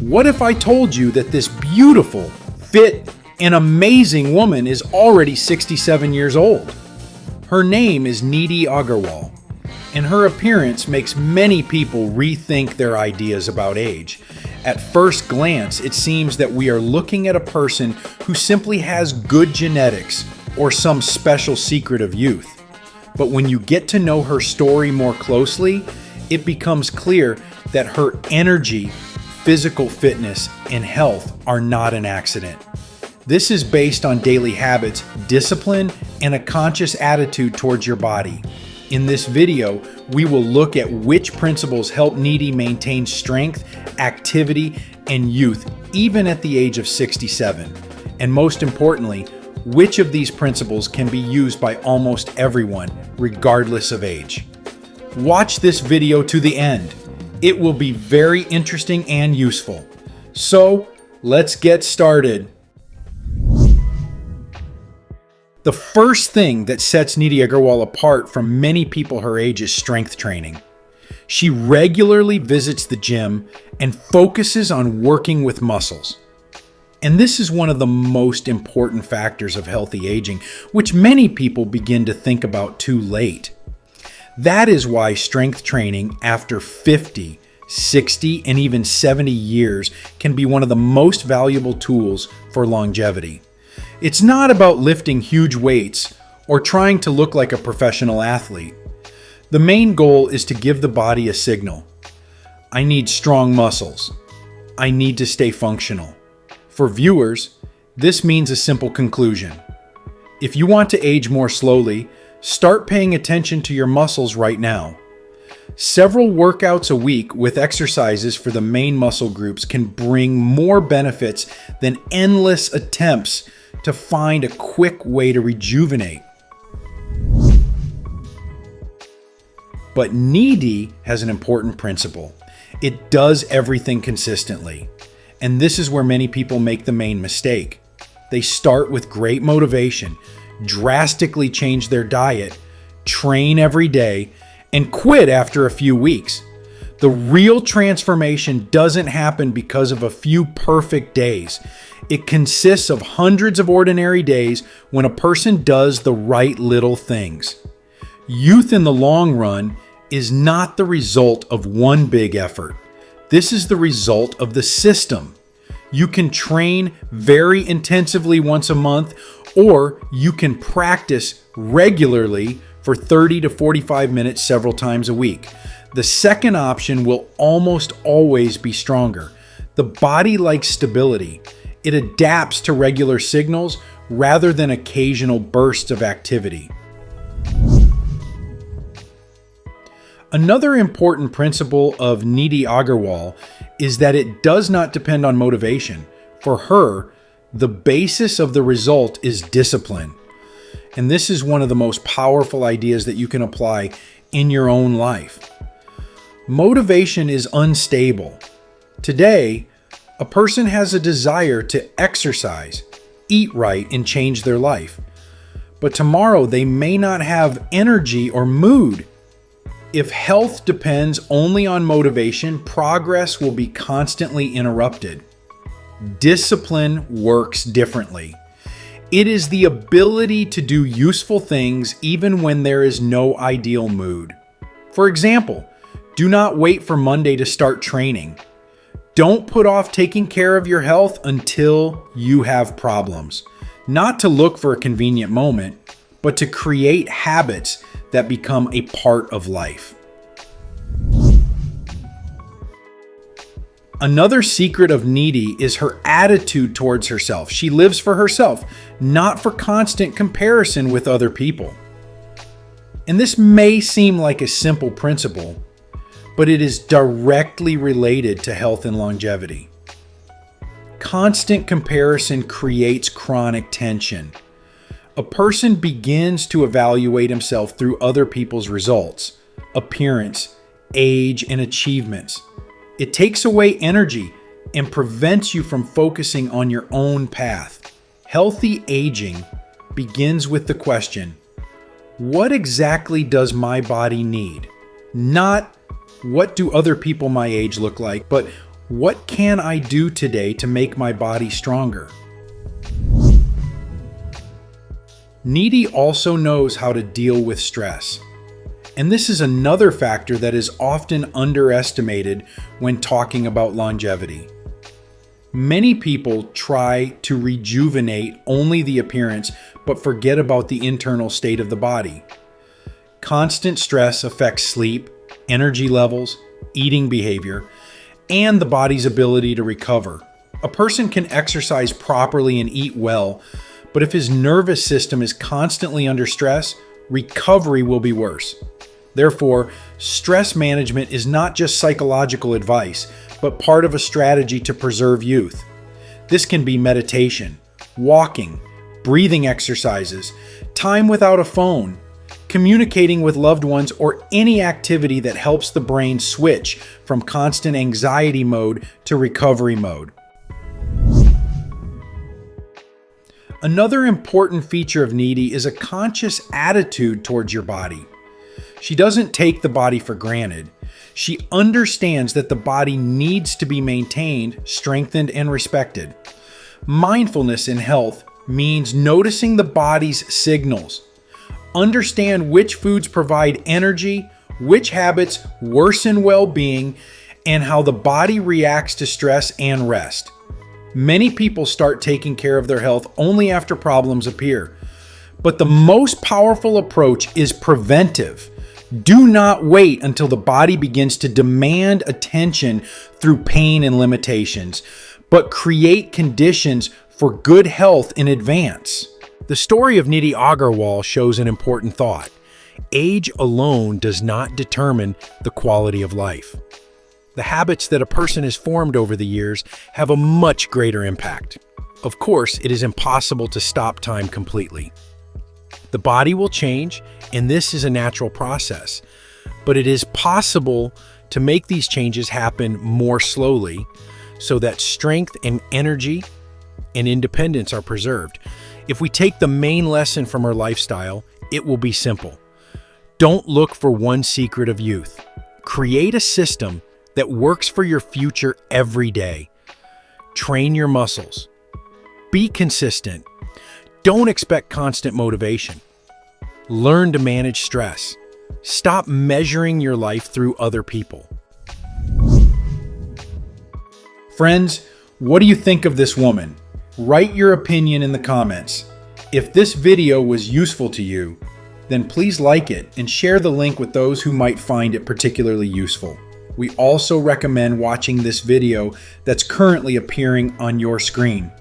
What if I told you that this beautiful, fit, and amazing woman is already 67 years old? Her name is Nidhi Agarwal, and her appearance makes many people rethink their ideas about age. At first glance, it seems that we are looking at a person who simply has good genetics or some special secret of youth. But when you get to know her story more closely, it becomes clear that her energy, physical fitness, and health are not an accident. This is based on daily habits, discipline, and a conscious attitude towards your body. In this video, we will look at which principles help Nidhi maintain strength, activity, and youth even at the age of 67. And most importantly, which of these principles can be used by almost everyone, regardless of age. Watch this video to the end. It will be very interesting and useful. So, let's get started. The first thing that sets Nidhi Agarwal apart from many people her age is strength training. She regularly visits the gym and focuses on working with muscles. And this is one of the most important factors of healthy aging, which many people begin to think about too late. That is why strength training after 50, 60, and even 70 years can be one of the most valuable tools for longevity. It's not about lifting huge weights or trying to look like a professional athlete. The main goal is to give the body a signal. I need strong muscles. I need to stay functional. For viewers, this means a simple conclusion. If you want to age more slowly, start paying attention to your muscles right now. Several workouts a week with exercises for the main muscle groups can bring more benefits than endless attempts to find a quick way to rejuvenate. But Nidhi has an important principle. It does everything consistently. And this is where many people make the main mistake. They start with great motivation, drastically change their diet, train every day, and quit after a few weeks. The real transformation doesn't happen because of a few perfect days. It consists of hundreds of ordinary days when a person does the right little things. Youth in the long run is not the result of one big effort. This is the result of the system. You can train very intensively once a month, or you can practice regularly for 30 to 45 minutes several times a week. The second option will almost always be stronger. The body likes stability. It adapts to regular signals rather than occasional bursts of activity. Another important principle of Nidhi Agarwal is that it does not depend on motivation. For her, the basis of the result is discipline. And this is one of the most powerful ideas that you can apply in your own life. Motivation is unstable. Today, a person has a desire to exercise, eat right, and change their life. But tomorrow they may not have energy or mood. If health depends only on motivation, progress will be constantly interrupted. Discipline works differently. It is the ability to do useful things even when there is no ideal mood. For example, do not wait for Monday to start training. Don't put off taking care of your health until you have problems. Not to look for a convenient moment, but to create habits that become a part of life. Another secret of Nidhi is her attitude towards herself. She lives for herself, not for constant comparison with other people. And this may seem like a simple principle, but it is directly related to health and longevity. Constant comparison creates chronic tension. A person begins to evaluate himself through other people's results, appearance, age, and achievements. It takes away energy and prevents you from focusing on your own path. Healthy aging begins with the question, what exactly does my body need? Not what do other people my age look like, but What can I do today to make my body stronger? Nidhi also knows how to deal with stress. And this is another factor that is often underestimated when talking about longevity. Many people try to rejuvenate only the appearance, but forget about the internal state of the body. Constant stress affects sleep, energy levels, eating behavior, and the body's ability to recover. A person can exercise properly and eat well, but if his nervous system is constantly under stress, recovery will be worse. Therefore, stress management is not just psychological advice, but part of a strategy to preserve youth. This can be meditation, walking, breathing exercises, time without a phone, communicating with loved ones, or any activity that helps the brain switch from constant anxiety mode to recovery mode. Another important feature of Nidhi is a conscious attitude towards your body. She doesn't take the body for granted. She understands that the body needs to be maintained, strengthened, and respected. Mindfulness in health means noticing the body's signals. Understand which foods provide energy, which habits worsen well-being, and how the body reacts to stress and rest. Many people start taking care of their health only after problems appear. But the most powerful approach is preventive. Do not wait until the body begins to demand attention through pain and limitations, but create conditions for good health in advance. The story of Nidhi Agarwal shows an important thought. Age alone does not determine the quality of life. The habits that a person has formed over the years have a much greater impact. Of course, it is impossible to stop time completely. The body will change, and this is a natural process. But it is possible to make these changes happen more slowly so that strength and energy and independence are preserved. If we take the main lesson from our lifestyle, it will be simple. Don't look for one secret of youth. Create a system that works for your future every day. Train your muscles. Be consistent. Don't expect constant motivation. Learn to manage stress. Stop measuring your life through other people. Friends, what do you think of this woman? Write your opinion in the comments. If this video was useful to you, then please like it and share the link with those who might find it particularly useful. We also recommend watching this video that's currently appearing on your screen.